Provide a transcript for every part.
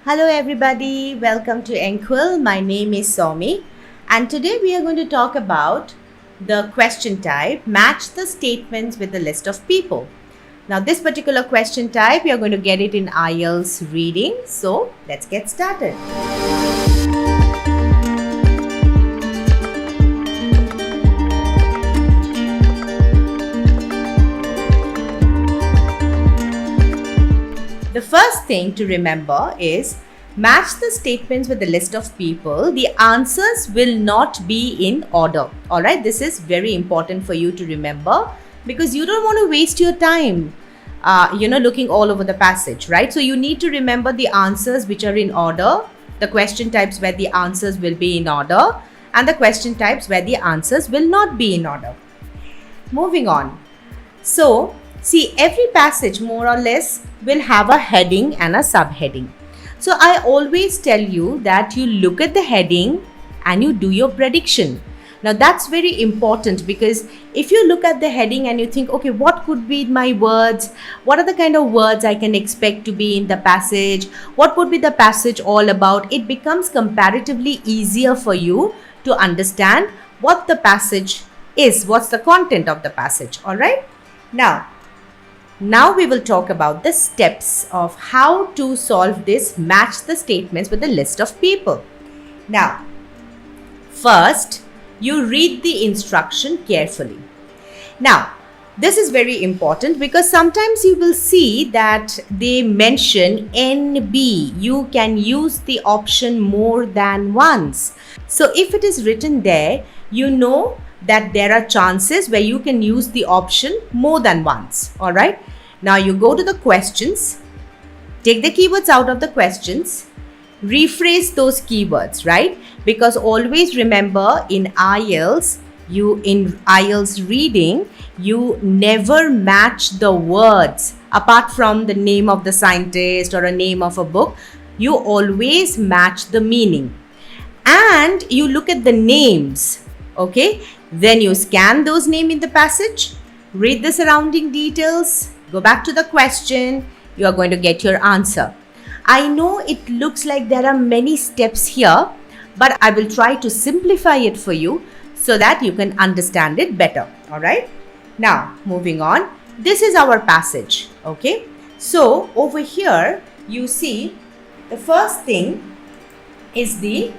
Hello everybody, welcome to Enquil. My name is Somi and today we are going to talk about the question type, match the statements with the list of people. Now this particular question type, you are going to get it in IELTS Reading. So let's get started. The first thing to remember is match the statements with the list of people. The answers will not be in order. Alright, this is very important for you to remember because you don't want to waste your time looking all over the passage, right? So you need to remember the answers which are in order, the question types where the answers will be in order, and the question types where the answers will not be in order. Moving on. So see, every passage more or less will have a heading and a subheading. So I always tell you that you look at the heading and you do your prediction. Now that's very important because if you look at the heading and you think, okay, what could be my words? What are the kind of words I can expect to be in the passage? What would be the passage all about? It becomes comparatively easier for you to understand what the passage is, what's the content of the passage, all right? Now we will talk about the steps of how to solve this match the statements with the list of people. Now, first, you read the instruction carefully. Now, this is very important because sometimes you will see that they mention NB. You can use the option more than once. So if it is written there, you know that there are chances where you can use the option more than once. All right. Now you go to the questions, take the keywords out of the questions, rephrase those keywords, right? Because always remember in IELTS reading, you never match the words apart from the name of the scientist or a name of a book. You always match the meaning and you look at the names. Okay, then you scan those names in the passage, read the surrounding details, go back to the question, you are going to get your answer. I know it looks like there are many steps here, but I will try to simplify it for you so that you can understand it better. All right. Now, moving on. This is our passage. Okay. So, over here, you see the first thing is the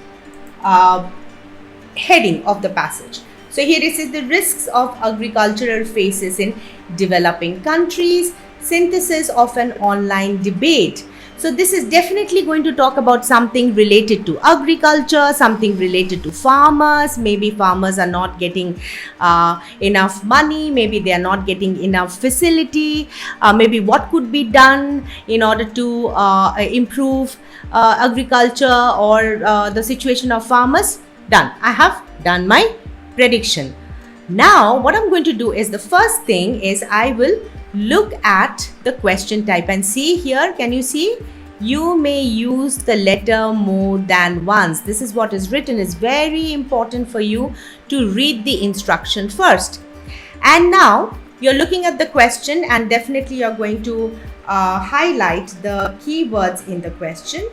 heading of the passage. So here it is the risks of agricultural faces in developing countries, synthesis of an online debate. So this is definitely going to talk about something related to agriculture, something related to farmers. Maybe farmers are not getting enough money, maybe they are not getting enough facility, maybe what could be done in order to improve agriculture or the situation of farmers. Done. I have done my prediction. Now what I'm going to do is the first thing is I will look at the question type and see here, can you see? You may use the letter more than once. This is what is written. It's very important for you to read the instruction first. And now you're looking at the question and definitely you're going to highlight the keywords in the question.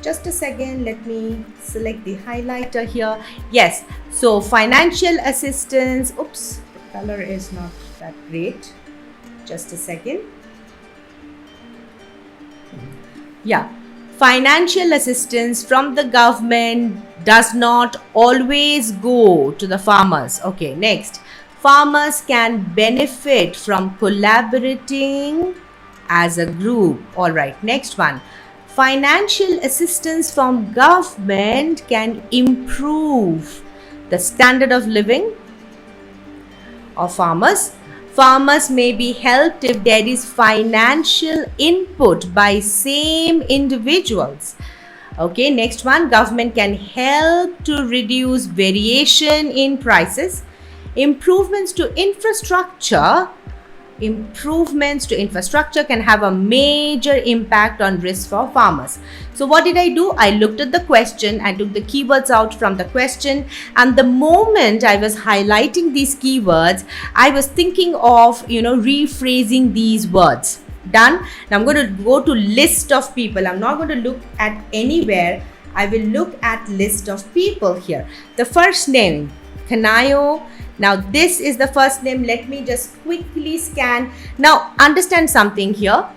Just a second, let me select the highlighter here. Yes, so financial assistance. Oops, the color is not that great. Just a second. Yeah, financial assistance from the government does not always go to the farmers. Okay, next. Farmers can benefit from collaborating as a group. All right, next one. Financial assistance from government can improve the standard of living of farmers. Farmers may be helped if there is financial input by same individuals. Okay, next one. Government can help to reduce variation in prices. Improvements to infrastructure can have a major impact on risk for farmers. So what did I do? I looked at the question, I took the keywords out from the question, and the moment I was highlighting these keywords, I was thinking of, rephrasing these words. Done. Now I'm going to go to list of people. I'm not going to look at anywhere. I will look at list of people here. The first name, Kanayo. Now this is the first name. Let me just quickly scan. Now understand something here.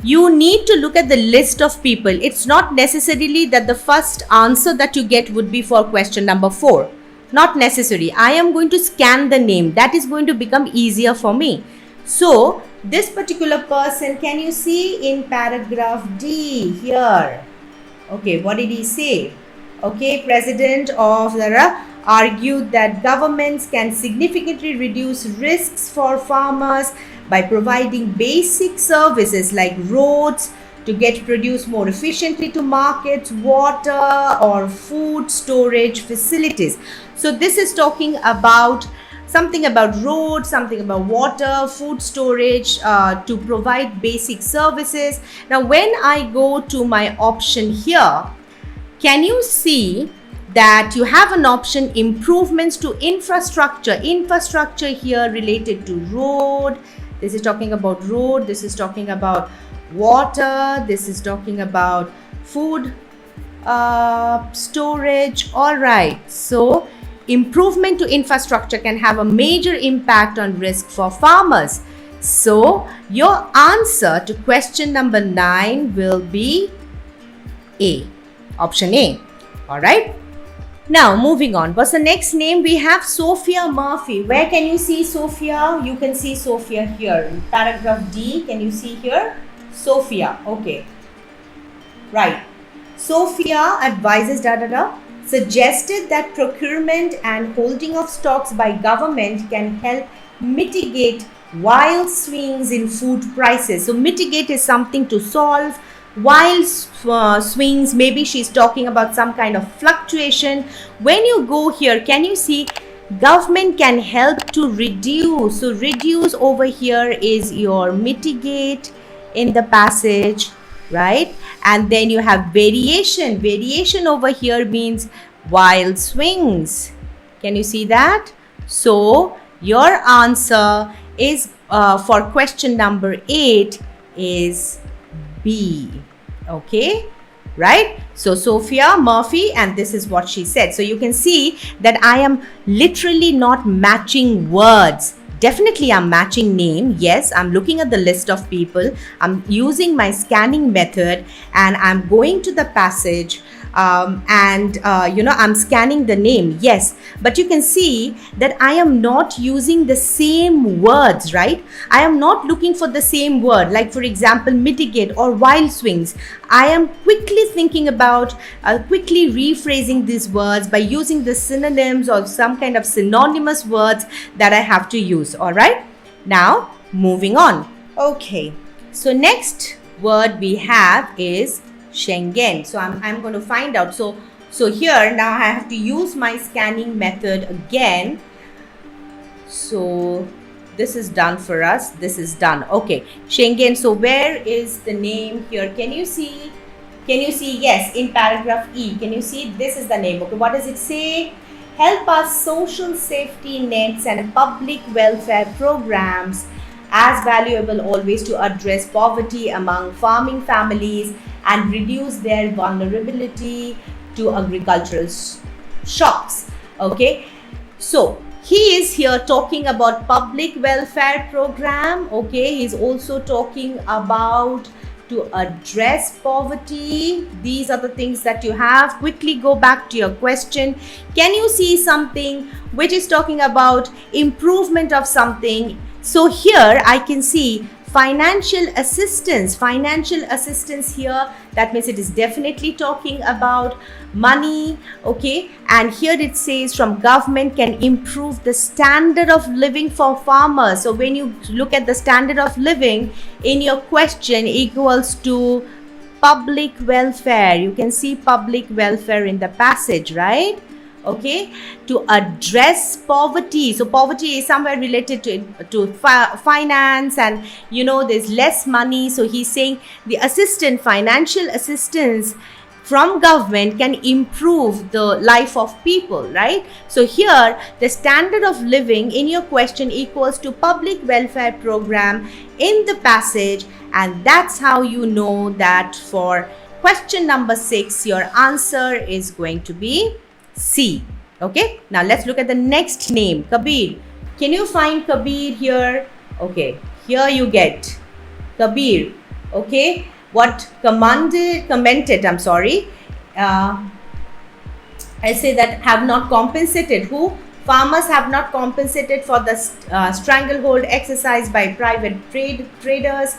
You need to look at the list of people. It's not necessarily that the first answer that you get would be for question number 4. Not necessary. I am going to scan the name. That is going to become easier for me. So this particular person, can you see in paragraph D here? Okay, what did he say? Okay, President of the argued that governments can significantly reduce risks for farmers by providing basic services like roads to get produce more efficiently to markets, water or food storage facilities. So this is talking about something about roads, something about water, food storage to provide basic services. Now when I go to my option here, can you see that you have an option improvements to infrastructure here related to road. This is talking about road, this is talking about water, this is talking about food storage. All right, so improvement to infrastructure can have a major impact on risk for farmers. So your answer to question number 9 will be A, option A. All right. Now moving on, what's the next name? We have Sophia Murphy. Where can you see Sophia? You can see Sophia here. In paragraph D, can you see here? Sophia. Okay. Right. Sophia advises suggested that procurement and holding of stocks by government can help mitigate wild swings in food prices. So mitigate is something to solve. Wild swings, maybe she's talking about some kind of fluctuation. When you go here, can you see government can help to reduce? So reduce over here is your mitigate in the passage, right? And then you have variation. Variation over here means wild swings. Can you see that? So your answer is for question number 8 is B. Okay, right? So Sophia Murphy, and this is what she said. So you can see that I am literally not matching words. Definitely I'm matching name. Yes, I'm looking at the list of people. I'm using my scanning method and I'm going to the passage I'm scanning the name. Yes, but you can see that I am not using the same words, right? I am not looking for the same word, like for example mitigate or wild swings. I am quickly thinking about quickly rephrasing these words by using the synonyms or some kind of synonymous words that I have to use. All right, now moving on. Okay, so next word we have is Schengen. So I'm going to find out. So here now I have to use my scanning method again. So this is done for us. This is done. Okay, Schengen. So where is the name here? Can you see? Yes, in paragraph E. Can you see? This is the name. Okay, what does it say? Help us social safety nets and public welfare programs as valuable always to address poverty among farming families and reduce their vulnerability to agricultural shocks. Okay, so he is here talking about public welfare program. Okay, he's also talking about to address poverty. These are the things that you have. Quickly go back to your question. Can you see something which is talking about improvement of something? So here I can see financial assistance here. That means it is definitely talking about money. Okay, and here it says from government can improve the standard of living for farmers. So when you look at the standard of living in your question equals to public welfare, you can see public welfare in the passage, right? Okay, to address poverty. So poverty is somewhere related to finance, and there's less money. So he's saying the financial assistance from government can improve the life of people, right? So here the standard of living in your question equals to public welfare program in the passage, and that's how you know that for question number 6 your answer is going to be C. Okay, now let's look at the next name, Kabir. Can you find Kabir here? Okay, here you get Kabir. Okay, what commented, I'm sorry, I say that have not compensated. Who? Farmers have not compensated for the stranglehold exercised by private traders.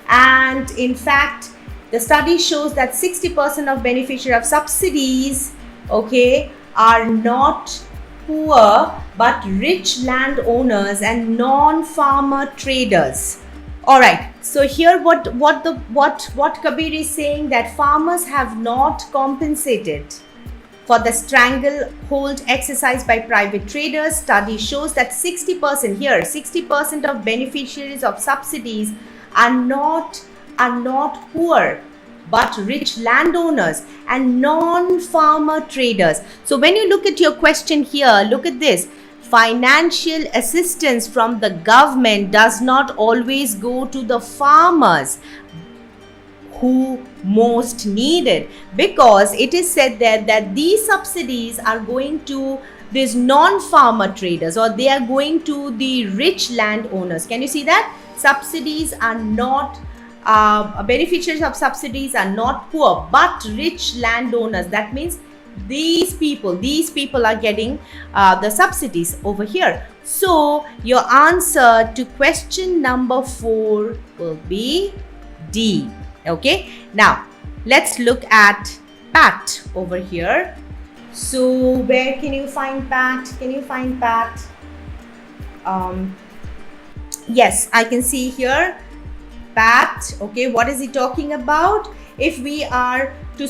And in fact, the study shows that 60% of beneficiaries of subsidies, okay, are not poor but rich landowners and non-farmer traders. All right, so here what Kabir is saying, that farmers have not compensated for the stranglehold exercised by private traders. Study shows that 60% here, 60% of beneficiaries of subsidies are not poor but rich landowners and non-farmer traders. So when you look at your question here, look at this. Financial assistance from the government does not always go to the farmers who most need it, because it is said there that these subsidies are going to these non-farmer traders, or they are going to the rich landowners. Can you see that? Subsidies are not beneficiaries of subsidies are not poor but rich landowners. That means these people are getting the subsidies over here. So your answer to question number 4 will be D. Okay, now let's look at Pat over here. So where can you find Pat? Can you find Pat? Yes, I can see here Pat. Okay, what is he talking about? If we are to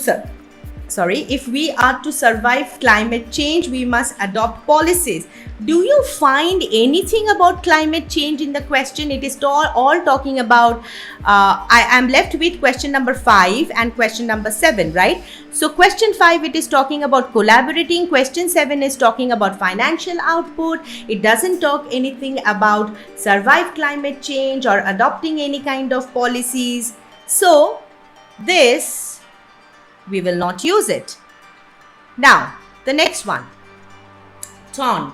survive climate change, we must adopt policies. Do you find anything about climate change in the question? It is all talking about, I am left with question number 5 and question number 7, right? So question 5, it is talking about collaborating. Question 7 is talking about financial output. It doesn't talk anything about survive climate change or adopting any kind of policies. So this, we will not use it. Now, the next one, Ton.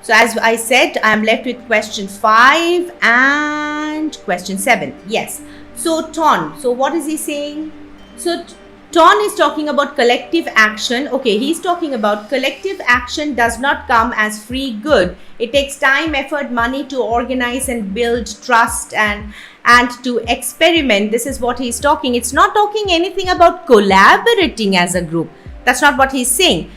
So as I said, I am left with question 5 and question 7. Yes. So Ton. So what is he saying? So Ton is talking about collective action. Okay, he's talking about collective action does not come as free good. It takes time, effort, money to organize and build trust and to experiment. This is what he's talking. It's not talking anything about collaborating as a group. That's not what he's saying.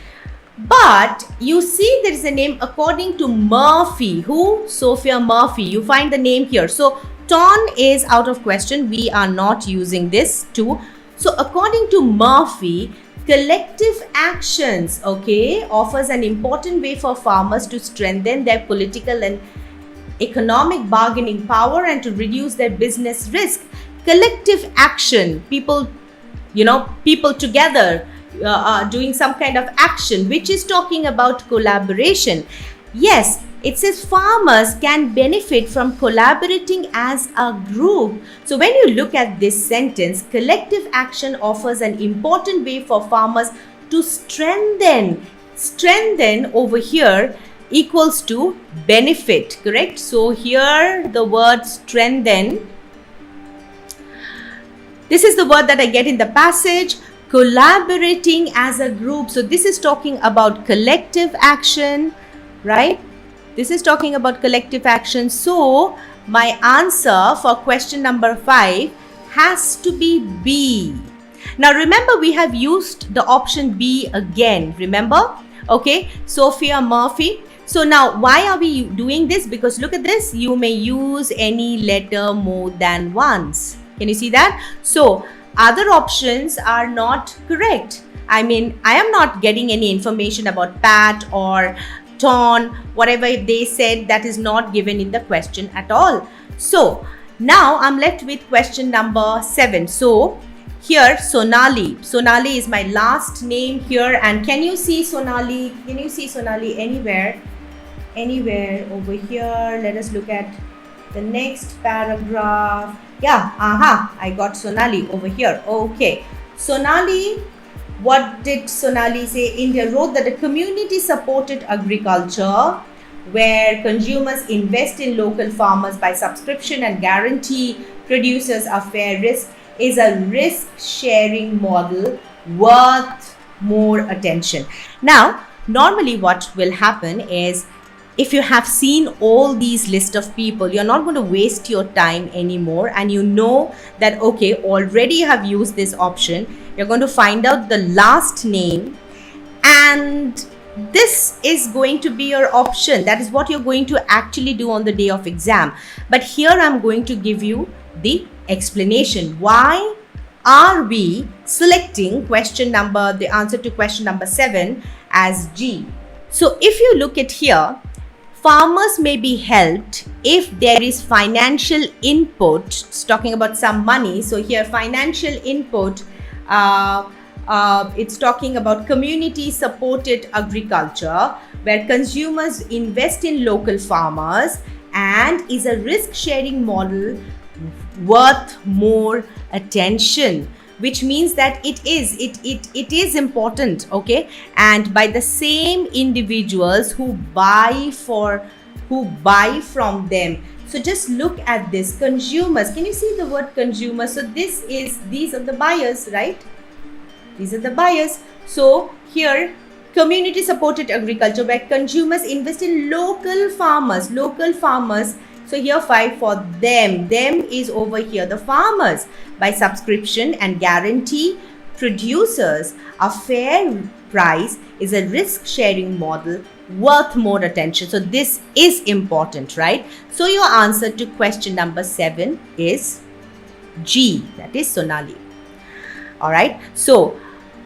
But you see there is a name according to Murphy. Who? Sophia Murphy. You find the name here. So Ton is out of question. We are not using this too. So according to Murphy, collective actions, okay, offers an important way for farmers to strengthen their political and economic bargaining power and to reduce their business risk. Collective action, people together doing some kind of action, which is talking about collaboration. Yes, it says farmers can benefit from collaborating as a group. So when you look at this sentence, collective action offers an important way for farmers to strengthen. Strengthen over here equals to benefit, correct? So here the word strengthen, this is the word that I get in the passage. Collaborating as a group. So this is talking about collective action, right? This is talking about collective action. So my answer for question number 5 has to be B. Now remember, we have used the option B again. Remember? Okay, Sophia Murphy. So now why are we doing this? Because look at this. You may use any letter more than once. Can you see that? So other options are not correct. I mean, I am not getting any information about Pat or Ton, whatever they said, that is not given in the question at all. So now I'm left with question number 7. So Here, Sonali. Sonali is my last name here. And can you see Sonali? Can you see Sonali anywhere? Anywhere over here? Let us look at the next paragraph. Yeah, I got Sonali over here. Okay. Sonali, what did Sonali say? India wrote that the community supported agriculture where consumers invest in local farmers by subscription and guarantee producers a fair risk is a risk sharing model worth more attention. Now, normally what will happen is, if you have seen all these list of people, you're not going to waste your time anymore, and you know that okay, already you have used this option. You're going to find out the last name, and this is going to be your option. That is what you're going to actually do on the day of exam. But here I'm going to give you the explanation. Why are we selecting the answer to question number 7 as G? So if you look at here, farmers may be helped if there is financial input. It's talking about some money. So here, financial input, it's talking about community supported agriculture where consumers invest in local farmers and is a risk sharing model worth more attention, which means that it is important, okay, and by the same individuals who buy from them. So just look at this, consumers. Can you see the word consumer? So these are the buyers, right? These are the buyers. So here, community supported agriculture where consumers invest in local farmers. So here 5 for them. Them is over here, the farmers, by subscription and guarantee producers a fair price is a risk sharing model worth more attention. So this is important, right? So your answer to question number 7 is G, that is Sonali. All right. So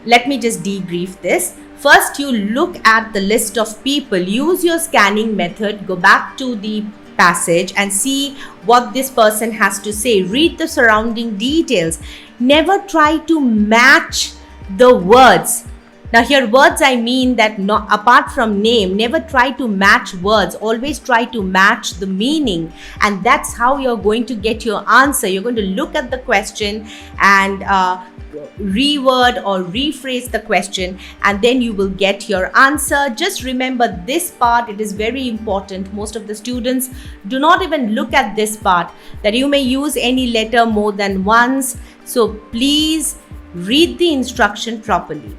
let me just debrief this. First, you look at the list of people, use your scanning method, go back to the passage and see what this person has to say. Read the surrounding details. Never try to match the words. Now here, words, I mean that not apart from name, never try to match words. Always try to match the meaning, and that's how you're going to get your answer. You're going to look at the question and reword or rephrase the question, and then you will get your answer. Just remember this part, it is very important. Most of the students do not even look at this part, that you may use any letter more than once. So please read the instruction properly.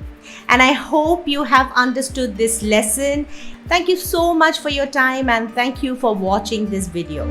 And I hope you have understood this lesson. Thank you so much for your time, and thank you for watching this video.